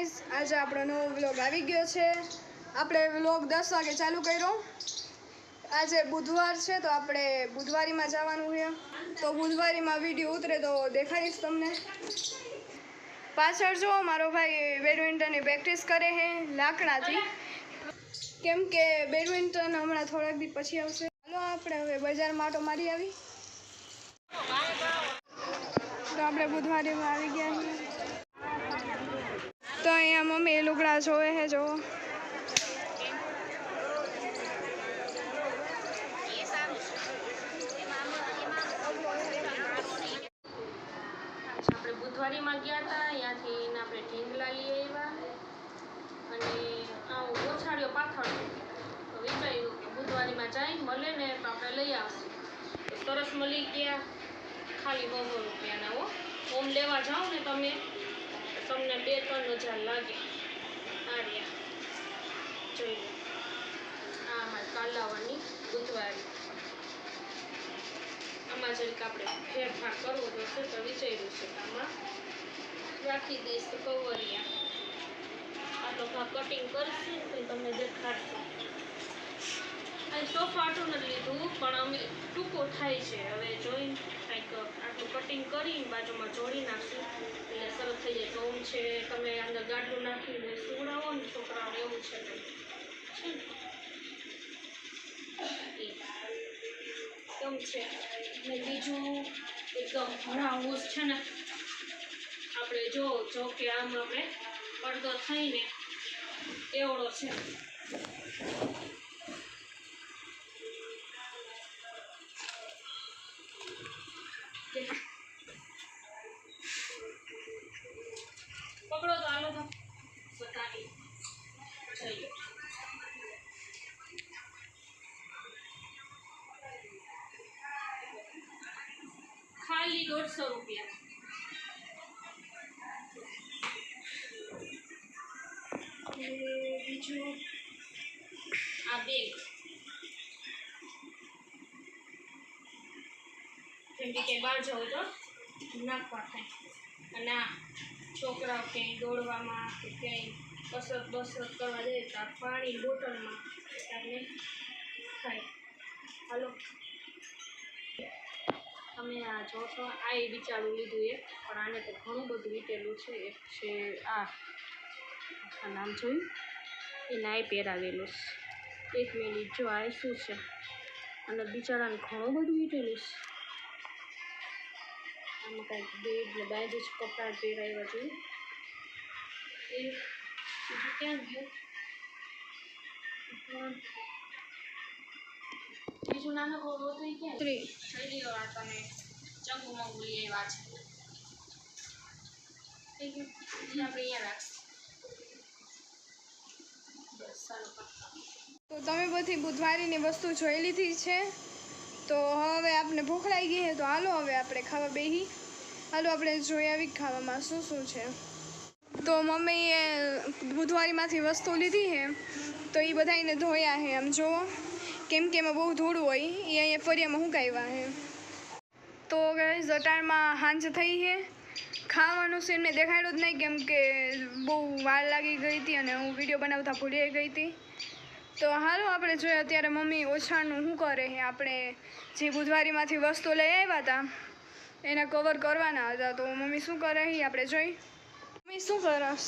Guys, આજે આપણો નવો વ્લોગ આવી ગયો છે. આપણે વ્લોગ 10 વાગે ચાલુ કર્યો. આજે બુધવાર છે તો આપણે બુધવારીમાં જવાનું છે. તો બુધવારીમાં વિડીયો ઉતરે તો દેખાડીશ તમને. પાછળ જો મારો ભાઈ બેડમિન્ટનની પ્રેક્ટિસ કરે છે લાકડાથી, કેમ કે બેડમિન્ટન હમણાં થોડાક દી પછી આવશે. ચાલો આપણે હવે બજારમાં આટો મારી આવી. તો આપણે બુધવારીમાં આવી ગયા છીએ. તો અહીંયા મમ્મી લુગડા જોવે છે. જો આપણે બુધવારીમાં ગયા હતા, અહીંયાથી આપણે ઢીંગલા લઈ આવ્યા અને ઓછાળીઓ પાથળ તો વિચાર્યું કે બુધવારીમાં જાય મળે ને તો આપણે લઈ આવશું. તો સરસ મળી ગયા, ખાલી 200 રૂપિયાના. હોમ લેવા જાઓ ને તમે, તમને 2-3 હજાર લાગે. આ રહ્યા જોઈ લો, આ મારી કાલાવાની બુધવારી. આમાં જરીક આપણે ફેરફાર કરવો જોશે તો વિચાર્યું છે કે આમાં રાખી દઈશ તો કવરિયા. આટલો ભાગ કટિંગ કરશું તો તમને દેખાડશું. અહીં સોફા આટલું નથી લીધું પણ અમે ટૂંકો થાય છે. હવે જોઈને કંઈક આટલું કટિંગ કરીને બાજુમાં જોડી નાખશું એટલે સરસ થઈ જાય. તો છે તમે અંદર ગાડલું નાખીને સુવડાવો ને છોકરાઓને, એવું છે ને કેમ છે. ને બીજું એકદમ ભરાવું છે ને, આપણે જો કે આમ આપણે પડદો થઈને એવડો છે. પકડો તો હાલો તો બતાવી જઈએ. ખાલી 150 રૂપિયા. બીજું આ બેગ, જેમ કે ક્યાંય બહાર જવું તો નાખવા થાય. અને આ છોકરાઓ ક્યાંય દોડવામાં કે ક્યાંય કસરત કરવા જાય તો આ પાણી બોટલમાં આપણે થાય. હાલો તમે આ જોશો, આ એ બિચારું લીધું એક, પણ આને તો ઘણું બધું વીટેલું છે. એક છે આ નામ જોયું, એને આ પહેરાવેલું છે. 1 મિનિટ, જો આ શું છે, અને બિચારાને ઘણું બધું વીટેલું છે. આમાં કાંઈક બેગ ને બાંધ્યું છે, કપડાં પહેરાવ્યા જોયું. એ બીજું ક્યાં ગયું, બીજું નાનો હતું એ ક્યાં થઈ ગયો. આ તમે ચંગુ મંગુ લઈ આવ્યા છે, થઈ ગયું. આપણે અહીંયા રાખીશું. બસ સારું. તો તમે બધી બુધવારીની વસ્તુ જોઈ લીધી છે. તો હવે આપણે ભૂખ લાગી ગઈ છે, તો હાલો હવે આપણે ખાવા બેસી. હાલો આપણે જોઈ આવી ખાવામાં શું શું છે. તો મમ્મીએ બુધવારીમાંથી વસ્તુ લીધી છે તો એ બધાને ધોયા છે. આમ જુઓ, કેમ કે એમાં બહુ ધૂળ હોય, એ અહીંયા ફરિયામાં સુકાવ્યા છે. તો ગાઈઝ અટાણમાં સાંજ થઈ છે. ખાવાનું સીન મેં દેખાડ્યું જ નહીં, કેમ કે બહુ વાર લાગી ગઈ હતી અને હું વિડીયો બનાવતા ભૂલી ગઈ હતી. તો હાલો આપણે જોઈએ અત્યારે મમ્મી ઓછાણનું શું કરે છે. આપણે જે બુધવારીમાંથી વસ્તુ લઈ આવ્યા હતા એના કવર કરવાના હતા, તો મમ્મી શું કરે છે આપણે જોઈ. મમ્મી શું કરસ?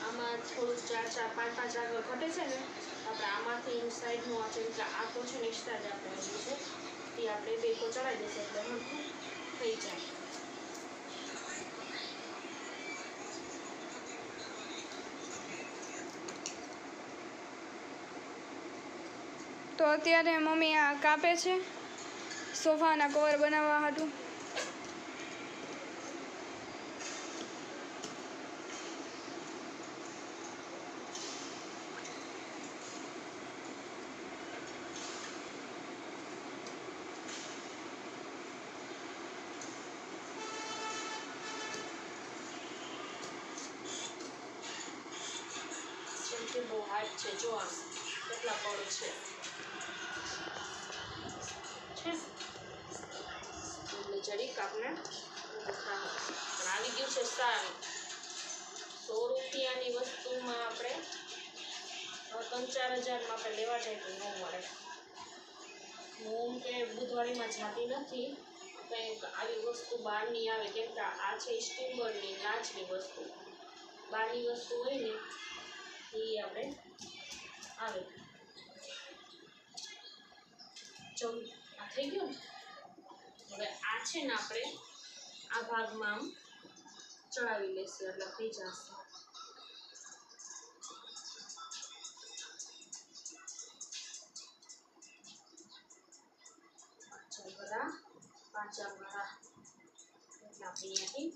આમાં થોડું 4-5 આગળ ઘટે છે ને, આપણે આમાંથી સાઈડનું આ જેમ કે આખો છે ને એક્સ્ટ્રા જ આપણે આવ્યું છે, એ આપણે બેકો ચડાવી દઈશું એટલે હરખું થઈ જાય. તો અત્યારે મમ્મી આ કાપે છે સોફાના કવર બનાવવા હાટું. બહુ હાઈટ છે, જો આમ કેટલા પડ છે. એટલે જરીક આપણે પણ આવી ગયું છે સારું. રૂપિયાની વસ્તુમાં આપણે 3-4 હજારમાં આપણે લેવા જાય તો ન મળે. હું કે બુધવારીમાં જાતી નથી, કંઈક આવી વસ્તુ બહારની આવે, કેમ કે આ છે સ્ટીમરની લાચની વસ્તુ. બહારની વસ્તુ હોય ને એ આપણે આવે. ચલ આ થઈ ગયું ને. હવે આ છે ને આપણે આ ભાગમાં આમ ચડાવી લેશું એટલે થઈ જશે. પાછા ભરા એટલે આપણે અહીંયાથી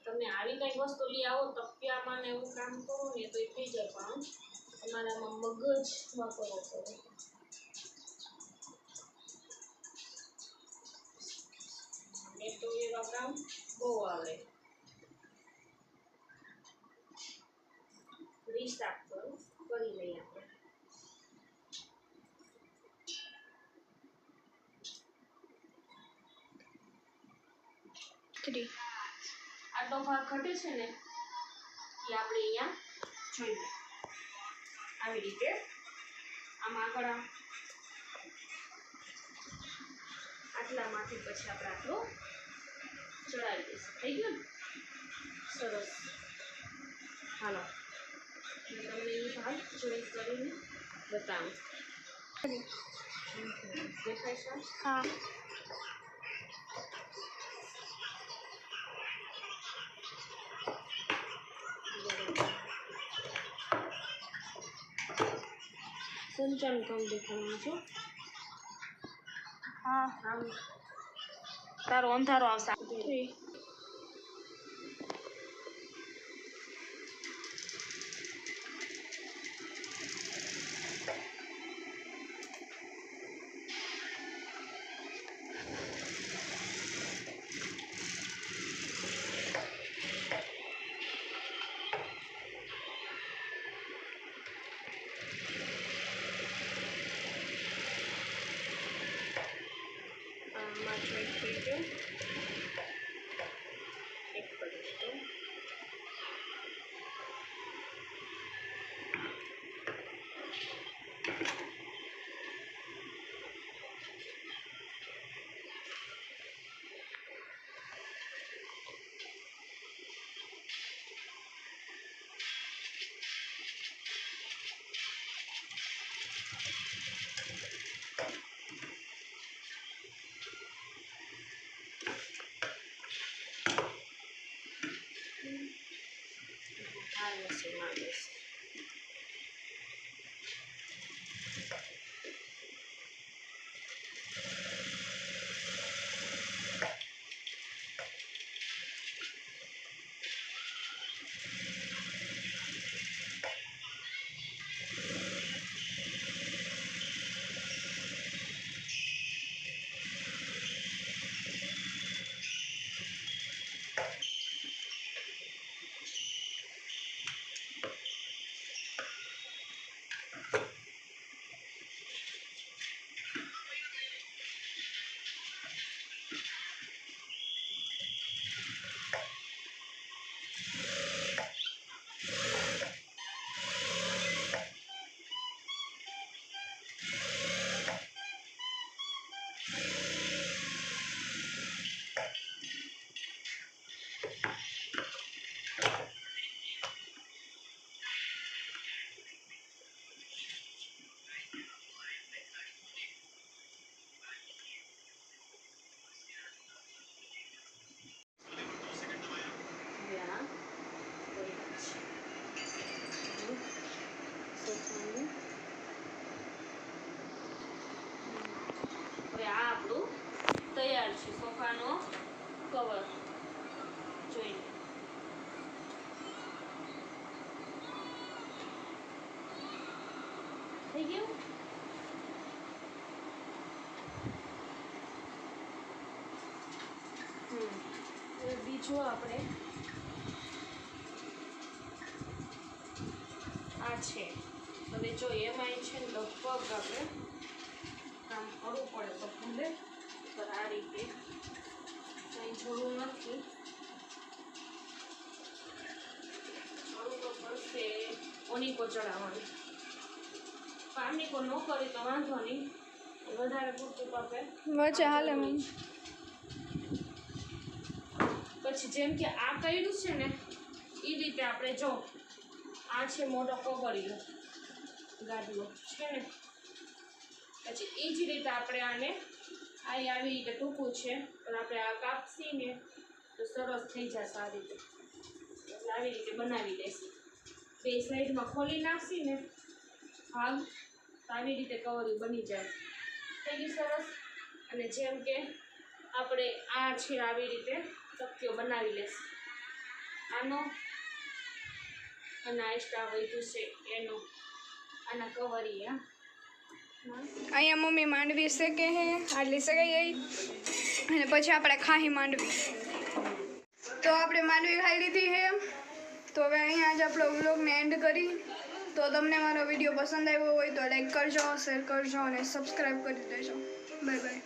તમે આવી કંઈક વસ્તુ લઈ આવો તપિયામાં ને એવું કામ કરો ને તો એ થઈ જાય, પણ તમારામાં મગજ વાપરવો પડે. મને તો એવા કામ બહુ આવડે. રીસાપ કરી લઈએ આપણે. આટલો ભાગ ઘટે છે ને એ આપણે અહીંયા જોઈ લઈએ. આવી રીતે આમ આગળ આટલામાંથી પછી આપણે આટલો ચડાવી દઈશું. થઈ ગયું ને? સરસ. હાલો તમને એ ભાગ જોઈ કરીને બતાવું. દેખાય છે? હા. સંચાલન કામ દેખાવાનું છે. હા. આમ તારો અંધારો આવશે. આમાં જોઈ થઈ ગયું. એક કરીશ તો આ મશીનમાં દઈશ. હવે આ આપણું તૈયાર છે. સોફાનો કવર જોઈ લો. થઈ ગયું. હવે બીજું આપણે આ છે. હવે જો એમાં છે ને લગભગ આપણે કામ કરવું પડે તો ભૂલે, પણ આ રીતે જરૂર નથી. આવું તો પડશે ઓનીકો ચડાવવાનું. પાણીકો ન કરી તો વાંધો નહીં, વધારે પૂરતું પાપે વચ્ચે હાલે મમ્મી. પછી જેમ કે આ કર્યું છે ને એ રીતે આપણે જો આ છે મોટો કગળિયો ગાડલો છે ને, પછી એ જ રીતે આપણે આને આવી રીતે ટૂંકું છે પણ આપણે આ કાપસી ને તો સરસ થઈ જશે આ રીતે. એટલે આવી રીતે બનાવી દઈશું. બે સાઈડમાં ખોલી નાખશી ને ભાગ તો આવી રીતે કવરી બની જાય. થઈ ગયું સરસ. અને જેમ કે આપણે આ છે આવી રીતે તકતીઓ બનાવી લેશું આનો, અને આ એક્સ્ટ્રા વધ્યું છે એનો, આના કવરિયા. અહીંયા મમ્મી માંડવી શેકે હે, આટલી શેકાઈ ગઈ અને પછી આપણે ખાહી માંડવી. તો આપણે માંડવી ખાઈ લીધી છે. તો હવે અહીંયા જ આપણો વ્લોગને એન્ડ કરી. તો તમને મારો વિડીયો પસંદ આવ્યો હોય તો લાઈક કરજો, શેર કરજો અને સબસ્ક્રાઈબ કરી દેજો. Bye bye.